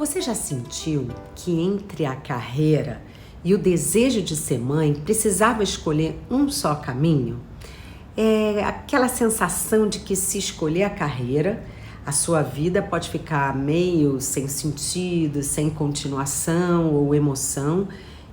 Você já sentiu que entre a carreira e o desejo de ser mãe precisava escolher um só caminho? É aquela sensação de que se escolher a carreira, a sua vida pode ficar meio sem sentido, sem continuação ou emoção,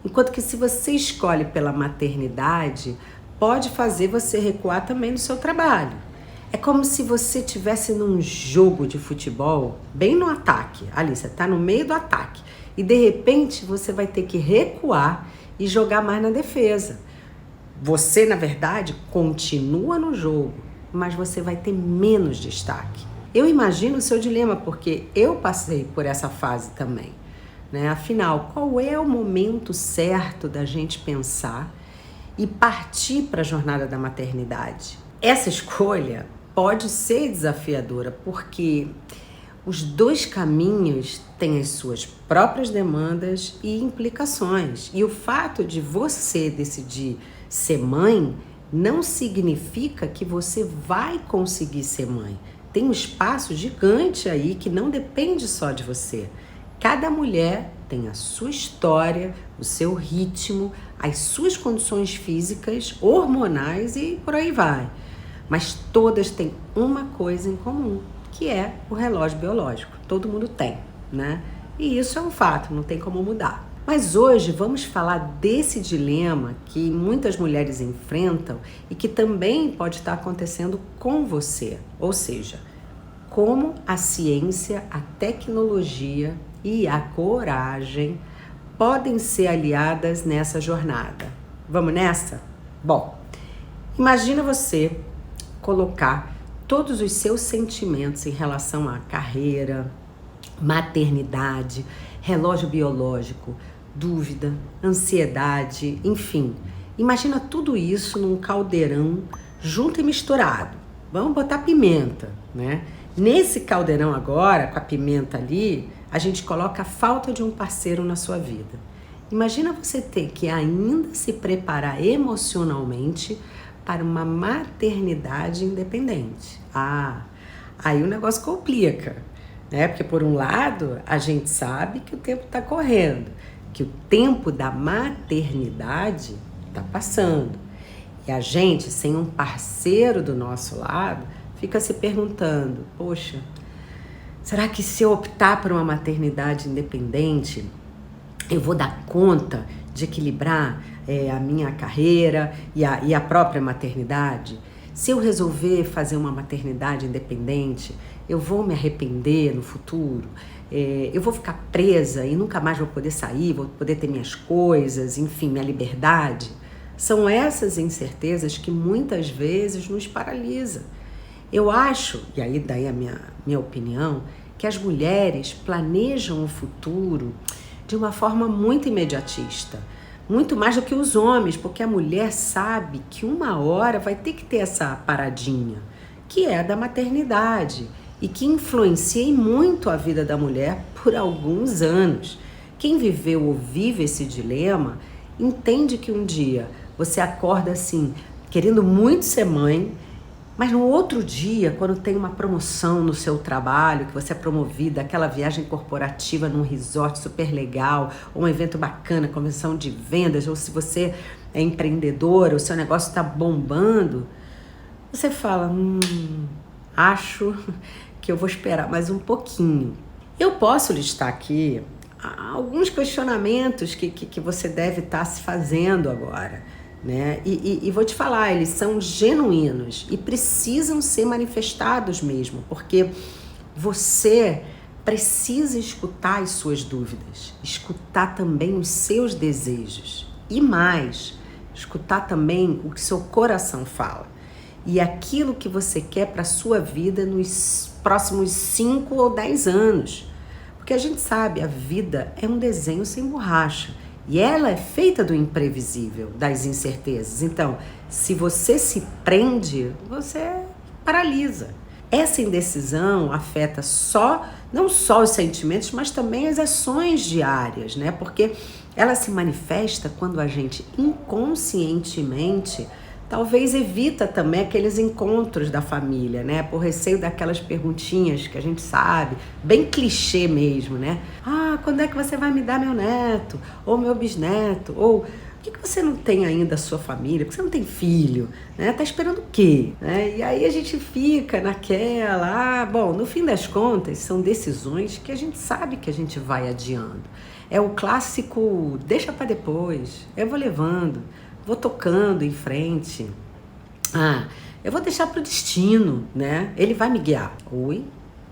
enquanto que se você escolhe pela maternidade, pode fazer você recuar também no seu trabalho. É como se você estivesse num jogo de futebol, bem no ataque. Ali, você está no meio do ataque. E de repente você vai ter que recuar e jogar mais na defesa. Você, na verdade, continua no jogo, mas você vai ter menos destaque. Eu imagino o seu dilema, porque eu passei por essa fase também, né? Afinal, qual é o momento certo da gente pensar e partir para a jornada da maternidade? Essa escolha pode ser desafiadora, porque os dois caminhos têm as suas próprias demandas e implicações. E o fato de você decidir ser mãe não significa que você vai conseguir ser mãe. Tem um espaço gigante aí que não depende só de você. Cada mulher tem a sua história, o seu ritmo, as suas condições físicas, hormonais e por aí vai. Mas todas têm uma coisa em comum, que é o relógio biológico. Todo mundo tem, né? E isso é um fato, não tem como mudar. Mas hoje vamos falar desse dilema que muitas mulheres enfrentam e que também pode estar acontecendo com você. Ou seja, como a ciência, a tecnologia e a coragem podem ser aliadas nessa jornada. Vamos nessa? Bom, imagina você colocar todos os seus sentimentos em relação à carreira, maternidade, relógio biológico, dúvida, ansiedade, enfim. Imagina tudo isso num caldeirão junto e misturado. Vamos botar pimenta, né? Nesse caldeirão agora, com a pimenta ali, a gente coloca a falta de um parceiro na sua vida. Imagina você ter que ainda se preparar emocionalmente para uma maternidade independente. Aí o negócio complica, né? Porque por um lado, a gente sabe que o tempo está correndo, que o tempo da maternidade está passando. E a gente, sem um parceiro do nosso lado, fica se perguntando, poxa, será que se eu optar por uma maternidade independente, eu vou dar conta de equilibrar a minha carreira e a própria maternidade? Se eu resolver fazer uma maternidade independente, eu vou me arrepender no futuro? Eu vou ficar presa e nunca mais vou poder sair, vou poder ter minhas coisas, enfim, minha liberdade? São essas incertezas que muitas vezes nos paralisam. Eu acho, e aí daí a minha opinião, que as mulheres planejam o futuro de uma forma muito imediatista, muito mais do que os homens, porque a mulher sabe que uma hora vai ter que ter essa paradinha, que é a da maternidade, e que influencia muito a vida da mulher por alguns anos. Quem viveu ou vive esse dilema, entende que um dia você acorda assim, querendo muito ser mãe, mas no outro dia, quando tem uma promoção no seu trabalho, que você é promovida, aquela viagem corporativa num resort super legal, ou um evento bacana, convenção de vendas, ou se você é empreendedora, o seu negócio está bombando, você fala, acho que eu vou esperar mais um pouquinho. Eu posso listar aqui alguns questionamentos que você deve estar se fazendo agora, né? E vou te falar, eles são genuínos e precisam ser manifestados mesmo, porque você precisa escutar as suas dúvidas, escutar também os seus desejos e mais, escutar também o que seu coração fala e aquilo que você quer para a sua vida nos próximos 5 ou 10 anos, porque a gente sabe, a vida é um desenho sem borracha. E ela é feita do imprevisível, das incertezas. Então, se você se prende, você paralisa. Essa indecisão afeta não só os sentimentos, mas também as ações diárias, né? Porque ela se manifesta quando a gente inconscientemente talvez evita também aqueles encontros da família, né? Por receio daquelas perguntinhas que a gente sabe, bem clichê mesmo, né? Ah, quando é que você vai me dar meu neto? Ou meu bisneto? Ou por que você não tem ainda a sua família? Por que você não tem filho? Né? Tá esperando o quê? Né? E aí a gente fica naquela... bom, no fim das contas, são decisões que a gente sabe que a gente vai adiando. É o clássico, deixa para depois, eu vou levando, vou tocando em frente. Ah, eu vou deixar para o destino, né? Ele vai me guiar. Oi?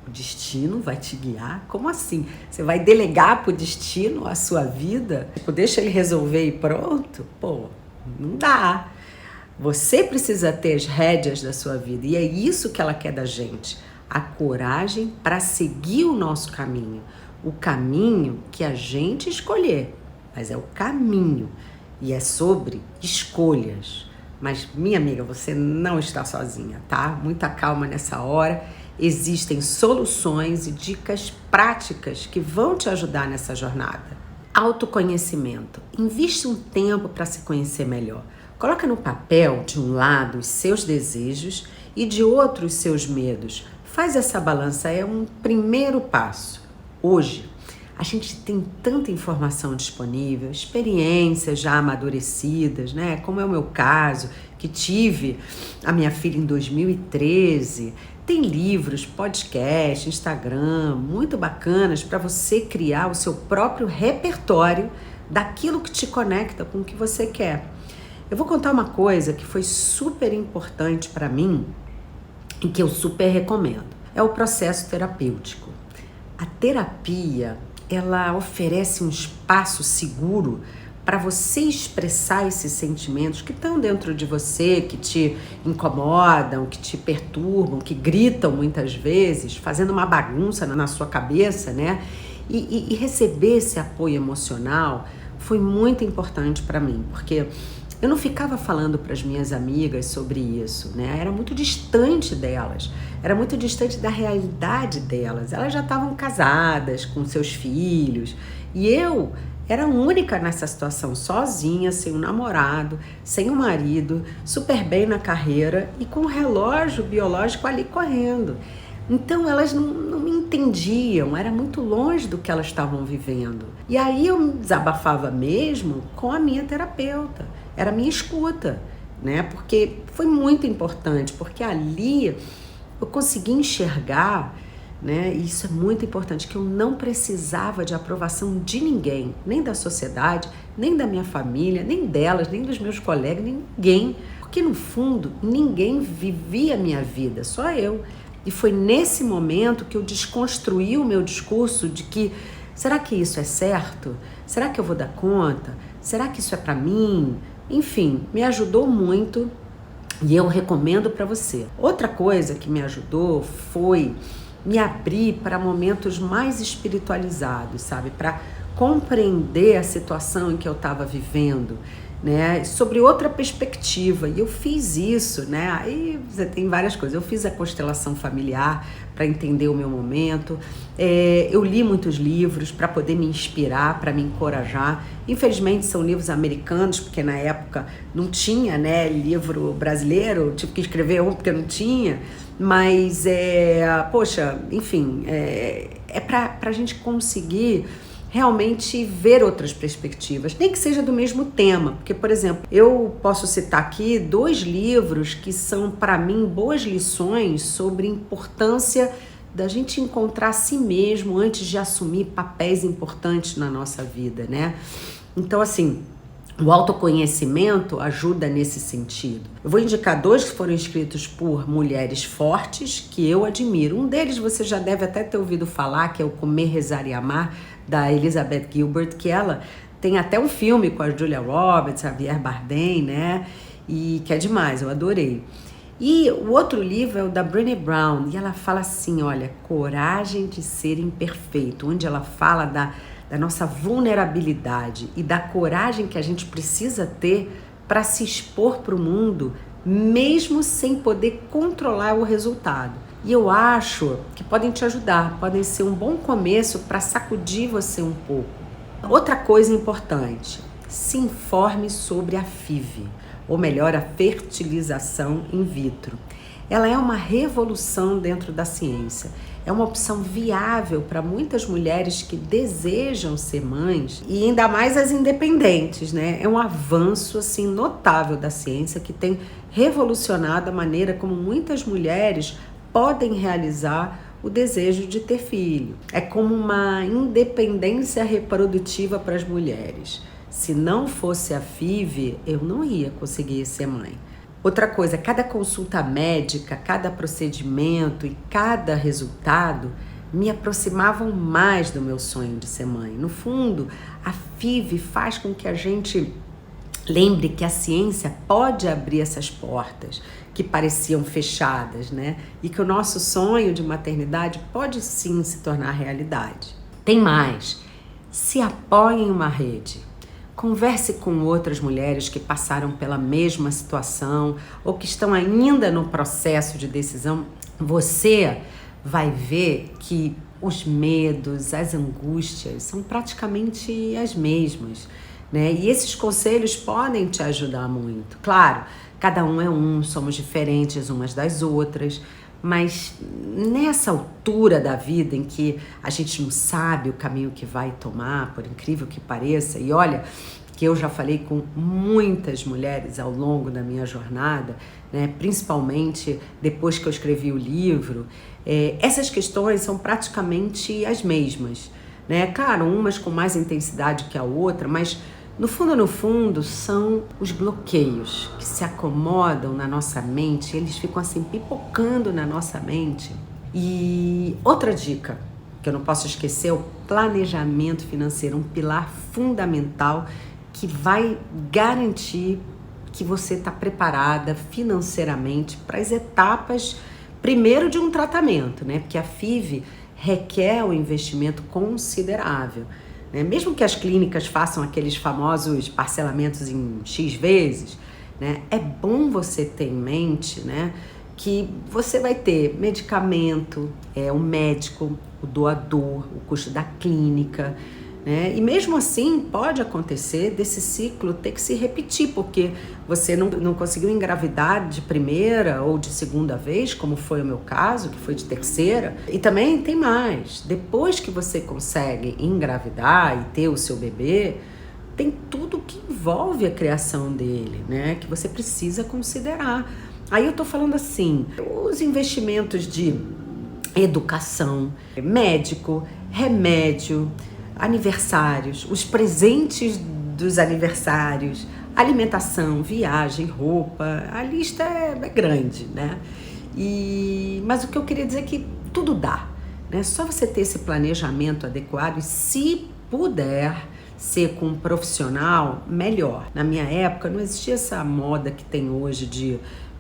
O destino vai te guiar? Como assim? Você vai delegar pro destino a sua vida? Tipo, deixa ele resolver e pronto? Pô, não dá. Você precisa ter as rédeas da sua vida e é isso que ela quer da gente. A coragem para seguir o nosso caminho. O caminho que a gente escolher, mas é o caminho e é sobre escolhas. Mas, minha amiga, você não está sozinha, tá? Muita calma nessa hora. Existem soluções e dicas práticas que vão te ajudar nessa jornada. Autoconhecimento. Investe um tempo para se conhecer melhor. Coloca no papel, de um lado, os seus desejos e de outro, os seus medos. Faz essa balança, é um primeiro passo. Hoje, a gente tem tanta informação disponível, experiências já amadurecidas, né? Como é o meu caso, que tive a minha filha em 2013. Tem livros, podcast, Instagram, muito bacanas para você criar o seu próprio repertório daquilo que te conecta com o que você quer. Eu vou contar uma coisa que foi super importante para mim e que eu super recomendo. É o processo terapêutico. A terapia, ela oferece um espaço seguro para você expressar esses sentimentos que estão dentro de você, que te incomodam, que te perturbam, que gritam muitas vezes, fazendo uma bagunça na sua cabeça, né? E receber esse apoio emocional foi muito importante para mim, porque eu não ficava falando para as minhas amigas sobre isso, né? Era muito distante delas, era muito distante da realidade delas. Elas já estavam casadas com seus filhos e eu era única nessa situação, sozinha, sem um namorado, sem um marido, super bem na carreira e com o relógio biológico ali correndo. Então elas não me entendiam, era muito longe do que elas estavam vivendo. E aí eu me desabafava mesmo com a minha terapeuta, era a minha escuta, né? Porque foi muito importante, porque ali eu consegui enxergar, né? E isso é muito importante, que eu não precisava de aprovação de ninguém, nem da sociedade, nem da minha família, nem delas, nem dos meus colegas, ninguém. Porque no fundo, ninguém vivia a minha vida, só eu. E foi nesse momento que eu desconstruí o meu discurso de que, será que isso é certo? Será que eu vou dar conta? Será que isso é para mim? Enfim, me ajudou muito e eu recomendo para você. Outra coisa que me ajudou foi me abrir para momentos mais espiritualizados, sabe? Para compreender a situação em que eu estava vivendo, né? Sobre outra perspectiva. E eu fiz isso, né? Aí você tem várias coisas. Eu fiz a constelação familiar para entender o meu momento. Eu li muitos livros para poder me inspirar, para me encorajar. Infelizmente são livros americanos, porque na época não tinha, né, livro brasileiro. Eu tive que escrever um porque não tinha. Mas, poxa, enfim, é para a gente conseguir realmente ver outras perspectivas, nem que seja do mesmo tema, porque, por exemplo, eu posso citar aqui 2 livros que são, para mim, boas lições sobre a importância da gente encontrar a si mesmo antes de assumir papéis importantes na nossa vida, né? Então, assim, o autoconhecimento ajuda nesse sentido. Eu vou indicar 2 que foram escritos por mulheres fortes, que eu admiro. Um deles você já deve até ter ouvido falar, que é o Comer, Rezar e Amar, da Elizabeth Gilbert, que ela tem até um filme com a Julia Roberts, Javier Bardem, né? E que é demais, eu adorei. E o outro livro é o da Brené Brown, e ela fala assim, olha, coragem de ser imperfeito, onde ela fala da nossa vulnerabilidade e da coragem que a gente precisa ter para se expor para o mundo, mesmo sem poder controlar o resultado. E eu acho que podem te ajudar, podem ser um bom começo para sacudir você um pouco. Outra coisa importante, se informe sobre a FIV. ou melhor, a fertilização in vitro. Ela é uma revolução dentro da ciência. É uma opção viável para muitas mulheres que desejam ser mães e ainda mais as independentes, né? É um avanço assim notável da ciência que tem revolucionado a maneira como muitas mulheres podem realizar o desejo de ter filho. É como uma independência reprodutiva para as mulheres. Se não fosse a FIV, eu não ia conseguir ser mãe. Outra coisa, cada consulta médica, cada procedimento e cada resultado me aproximavam mais do meu sonho de ser mãe. No fundo, a FIV faz com que a gente lembre que a ciência pode abrir essas portas que pareciam fechadas, né? E que o nosso sonho de maternidade pode sim se tornar realidade. Tem mais, se apoie em uma rede. Converse com outras mulheres que passaram pela mesma situação ou que estão ainda no processo de decisão. Você vai ver que os medos, as angústias são praticamente as mesmas, né? E esses conselhos podem te ajudar muito. Claro, cada um é um, somos diferentes umas das outras, mas nessa altura da vida em que a gente não sabe o caminho que vai tomar, por incrível que pareça, e olha que eu já falei com muitas mulheres ao longo da minha jornada, né, principalmente depois que eu escrevi o livro, essas questões são praticamente as mesmas, né? Claro, umas com mais intensidade que a outra, mas no fundo, são os bloqueios que se acomodam na nossa mente, eles ficam assim pipocando na nossa mente. E outra dica que eu não posso esquecer é o planejamento financeiro, um pilar fundamental que vai garantir que você está preparada financeiramente para as etapas, primeiro de um tratamento, né? Porque a FIV requer um investimento considerável. Mesmo que as clínicas façam aqueles famosos parcelamentos em X vezes, né, é bom você ter em mente, né, que você vai ter medicamento, o médico, o doador, o custo da clínica, né, e mesmo assim pode acontecer desse ciclo ter que se repetir, porque você não conseguiu engravidar de primeira ou de segunda vez, como foi o meu caso, que foi de terceira. E também tem mais, depois que você consegue engravidar e ter o seu bebê, tem tudo que envolve a criação dele, né, que você precisa considerar. Aí eu tô falando assim, os investimentos de educação, médico, remédio, aniversários, os presentes dos aniversários, alimentação, viagem, roupa, a lista é grande, né? Mas o que eu queria dizer é que tudo dá, né? Só você ter esse planejamento adequado e, se puder ser com um profissional, melhor. Na minha época não existia essa moda que tem hoje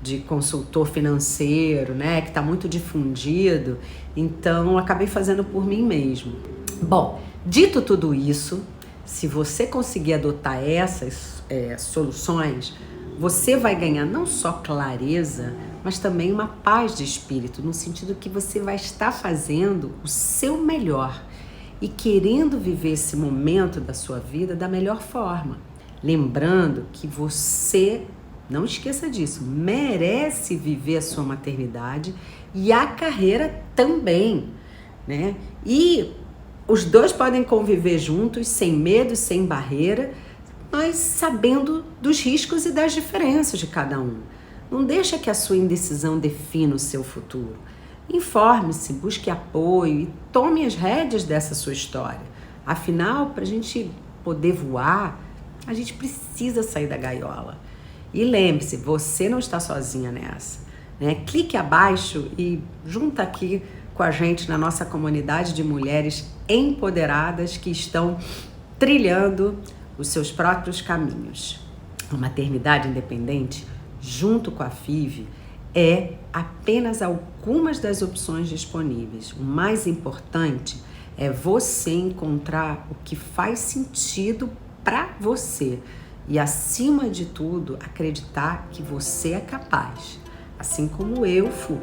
de consultor financeiro, né? Que está muito difundido, então eu acabei fazendo por mim mesmo. Bom, dito tudo isso, se você conseguir adotar essas soluções, você vai ganhar não só clareza, mas também uma paz de espírito, no sentido que você vai estar fazendo o seu melhor e querendo viver esse momento da sua vida da melhor forma. Lembrando que você, não esqueça disso, merece viver a sua maternidade e a carreira também, né? E os dois podem conviver juntos, sem medo, sem barreira, mas sabendo dos riscos e das diferenças de cada um. Não deixa que a sua indecisão defina o seu futuro. Informe-se, busque apoio e tome as rédeas dessa sua história. Afinal, para a gente poder voar, a gente precisa sair da gaiola. E lembre-se, você não está sozinha nessa, né? Clique abaixo e junta aqui com a gente na nossa comunidade de mulheres empoderadas que estão trilhando os seus próprios caminhos. A maternidade independente, junto com a FIV, é apenas algumas das opções disponíveis. O mais importante é você encontrar o que faz sentido para você e, acima de tudo, acreditar que você é capaz, assim como eu fui.